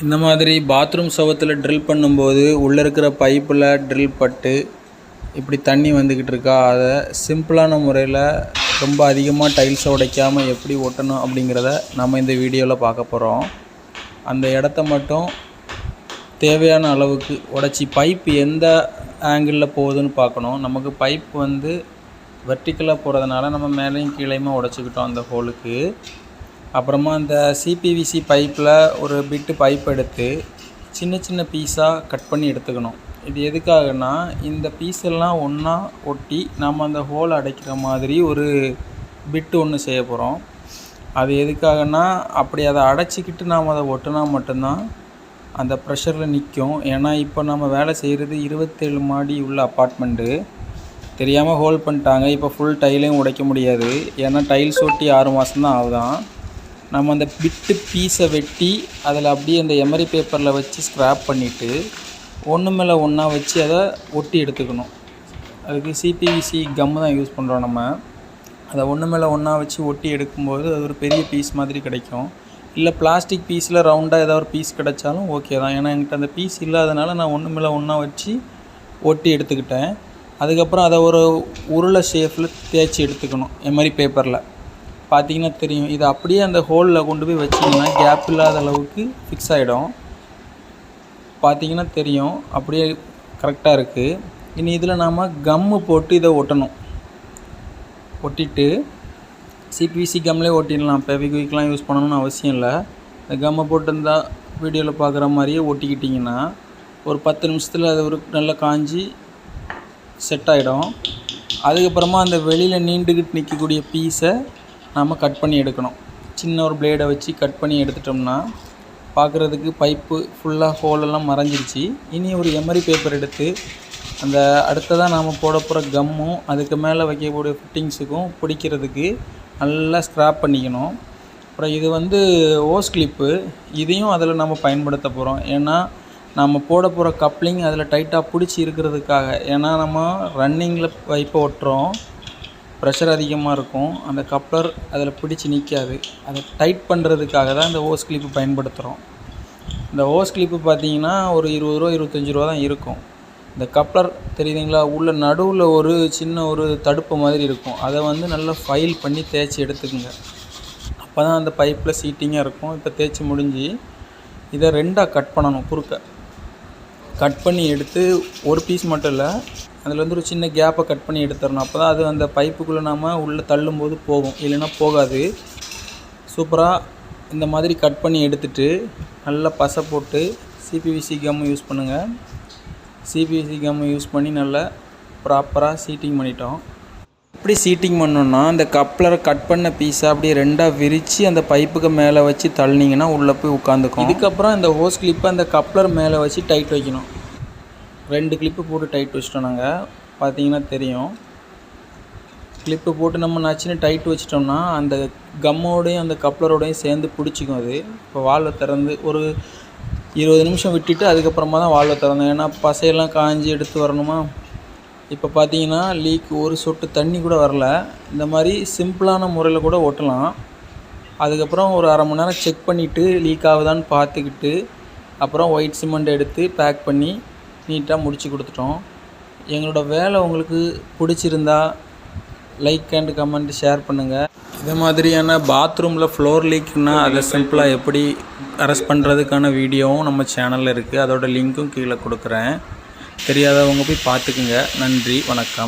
இந்த மாதிரி bathroom சுவத்தில் drill பண்ணும்போது உள்ளே இருக்கிற பைப்பில் ட்ரில் பட்டு இப்படி தண்ணி வந்துக்கிட்டு இருக்கா, அதை சிம்பிளான முறையில் ரொம்ப அதிகமாக டைல்ஸை உடைக்காமல் எப்படி ஒட்டணும் அப்படிங்கிறத நம்ம இந்த வீடியோவில் பார்க்க போகிறோம். அந்த இடத்த மட்டும் தேவையான அளவுக்கு உடச்சி பைப் எந்த ஆங்கிளில் போகுதுன்னு பார்க்கணும். நமக்கு பைப் வந்து வெர்டிக்கலாக போகிறதுனால நம்ம மேலேயும் கீழேயுமா உடச்சிக்கிட்டோம் அந்த ஹோலுக்கு. அப்புறமா அந்த சிபிவிசி பைப்பில் ஒரு பிட்டு பைப் எடுத்து சின்ன சின்ன பீஸாக கட் பண்ணி எடுத்துக்கணும். இது எதுக்காகனா, இந்த பீஸெல்லாம் ஒன்றா ஒட்டி நம்ம அந்த ஹோல் அடைக்கிற மாதிரி ஒரு பிட்டு ஒன்று செய்ய போகிறோம். அது எதுக்காகனா, அப்படி அதை அடைச்சிக்கிட்டு நாம் அதை ஒட்டினா மட்டும்தான் அந்த ப்ரெஷரில் நிற்கும். ஏன்னா இப்போ நம்ம வேலை செய்கிறது 27 மாடி உள்ள அப்பார்ட்மெண்ட்டு. தெரியாமல் ஹோல் பண்ணிட்டாங்க. இப்போ ஃபுல் டைலையும் உடைக்க முடியாது. ஏன்னா டைல்ஸ் ஒட்டி 6 மாதம்தான் ஆகுதான். நம்ம அந்த பிட்டு பீஸை வெட்டி அதில் அப்படியே அந்த எமரி பேப்பரில் வச்சு ஸ்க்ராப் பண்ணிவிட்டு ஒன்று மேலே ஒன்றா வச்சு அதை ஒட்டி எடுத்துக்கணும். அதுக்கு சிபிவிசி கம்மு தான் யூஸ் பண்ணுறோம். நம்ம அதை ஒன்று மேலே ஒன்றா வச்சு ஒட்டி எடுக்கும்போது அது ஒரு பெரிய பீஸ் மாதிரி கிடைக்கும். இல்லை பிளாஸ்டிக் பீஸில் ரவுண்டாக ஏதாவது ஒரு பீஸ் கிடைச்சாலும் ஓகே தான். ஏன்னா என்கிட்ட அந்த பீஸ் இல்லாதனால நான் ஒன்று மேலே ஒன்றா வச்சு ஒட்டி எடுத்துக்கிட்டேன். அதுக்கப்புறம் அதை ஒரு உருளை ஷேப்பில் தேய்ச்சி எடுத்துக்கணும். எமரி பேப்பரில் பார்த்திங்கன்னா தெரியும். இதை அப்படியே அந்த ஹோலில் கொண்டு போய் வச்சிங்கன்னா கேப் இல்லாத அளவுக்கு ஃபிக்ஸ் ஆகிடும். பார்த்திங்கன்னா தெரியும், அப்படியே கரெக்டாக இருக்குது. இனி இதில் நாம் கம்மு போட்டு இதை ஒட்டணும். ஒட்டிட்டு சிபிவிசி கம்லேயே ஒட்டிடலாம். ஃபெவிக்விக்லாம் யூஸ் பண்ணணும்னு அவசியம் இல்லை. இந்த கம்மை போட்டிருந்தால் வீடியோவில் பார்க்குற மாதிரியே ஒட்டிக்கிட்டிங்கன்னா ஒரு 10 நிமிஷத்தில் அது ஒரு நல்லா காஞ்சி செட் ஆகிடும். அதுக்கப்புறமா அந்த வெளியில் நீண்டுக்கிட்டு நிற்கக்கூடிய பீஸை நாம் கட் பண்ணி எடுக்கணும். சின்ன ஒரு பிளேடை வச்சு கட் பண்ணி எடுத்துட்டோம்னா பார்க்குறதுக்கு பைப்பு ஃபுல்லாக ஹோலெல்லாம் மறைஞ்சிருச்சு. இனி ஒரு எமரி பேப்பர் எடுத்து அந்த அடுத்ததாக நாம் போட போகிற கம்மும் அதுக்கு மேலே வைக்கக்கூடிய ஃபிட்டிங்ஸுக்கும் பிடிக்கிறதுக்கு நல்லா ஸ்க்ராப் பண்ணிக்கணும். அப்புறம் இது வந்து ஓஸ் கிளிப்பு, இதையும் அதில் நம்ம பயன்படுத்த போகிறோம். ஏன்னா நம்ம போட போகிற கப்ளிங் அதில் டைட்டாக பிடிச்சி இருக்கிறதுக்காக. ஏன்னா நம்ம ரன்னிங்கில் பைப்பை ஒட்டுறோம், ப்ரெஷர் அதிகமாக இருக்கும், அந்த கப்ளர் அதில் பிடிச்சி நிற்காது. அதை டைட் பண்ணுறதுக்காக தான் இந்த ஓஸ் கிளிப்பு பயன்படுத்துகிறோம். இந்த ஓஸ் கிளிப்பு பார்த்திங்கன்னா ஒரு 20 ரூபா 25 ரூபா தான் இருக்கும். இந்த கப்ளர் தெரியுதுங்களா, உள்ள நடுவில் ஒரு சின்ன ஒரு தடுப்பு மாதிரி இருக்கும். அதை வந்து நல்லா ஃபைல் பண்ணி தேய்ச்சி எடுத்துக்குங்க. அப்போ தான் அந்த பைப்பில் சீட்டிங்காக இருக்கும். இப்போ தேய்ச்சி முடிஞ்சு இதை 2ஆக கட் பண்ணணும். குறுக்க கட் பண்ணி எடுத்து ஒரு பீஸ் மட்டும் இல்லை, அதில் வந்து ஒரு சின்ன கேப்பை கட் பண்ணி எடுத்துடணும். அப்போ தான் அது அந்த பைப்புக்குள்ளே நாம் உள்ளே தள்ளும்போது போகும், இல்லைன்னா போகாது. சூப்பராக இந்த மாதிரி கட் பண்ணி எடுத்துகிட்டு நல்லா பசை போட்டு சிபிவிசி கம்மு யூஸ் பண்ணுங்கள். சிபிவிசி கம்மு யூஸ் பண்ணி நல்லா ப்ராப்பராக சீட்டிங் பண்ணிட்டோம். எப்படி சீட்டிங் பண்ணோன்னா, அந்த கப்ளரை கட் பண்ண பீஸை அப்படியே 2ஆக விரித்து அந்த பைப்புக்கு மேலே வச்சு தள்ளினீங்கன்னா உள்ளே போய் உட்காந்துக்கும். இதுக்கப்புறம் இந்த ஹோஸ் கிளிப்பை அந்த கப்ளர் மேலே வச்சு டைட் வைக்கணும். 2 கிளிப்பு போட்டு டைட் வச்சிட்டோம். நாங்கள் பார்த்தீங்கன்னா தெரியும், கிளிப்பு போட்டு நம்ம நச்சுன்னு டைட் வச்சிட்டோம்னா அந்த கம்மோடையும் அந்த கப்ளரோடையும் சேர்ந்து பிடிச்சிக்கும். அது இப்போ வால்வை திறந்து ஒரு 20 நிமிஷம் விட்டுட்டு அதுக்கப்புறமா தான் வால்வை திறந்தோம். ஏன்னா பசையெல்லாம் காஞ்சி எடுத்து வரணுமா. இப்போ பார்த்தீங்கன்னா லீக் ஒரு சொட்டு தண்ணி கூட வரல. இந்த மாதிரி சிம்பிளான முறையில் கூட ஒட்டலாம். அதுக்கப்புறம் ஒரு அரை மணி நேரம் செக் பண்ணிவிட்டு லீக் ஆகுதான்னு பார்த்துக்கிட்டு அப்புறம் ஒயிட் சிமெண்ட் எடுத்து பேக் பண்ணி நீட்டாக முடித்து கொடுத்துட்டோம். எங்களோட வேலை உங்களுக்கு பிடிச்சிருந்தா லைக் அண்ட் கமெண்ட் ஷேர் பண்ணுங்கள். இதே மாதிரியான பாத்ரூமில் ஃப்ளோர் லீக்னால் அதை சிம்பிளாக எப்படி அரெஸ்ட் பண்ணுறதுக்கான வீடியோவும் நம்ம சேனலில் இருக்குது. அதோட லிங்க்கும் கீழே கொடுக்குறேன். தெரியாதவங்க போய் பார்த்துக்குங்க. நன்றி, வணக்கம்.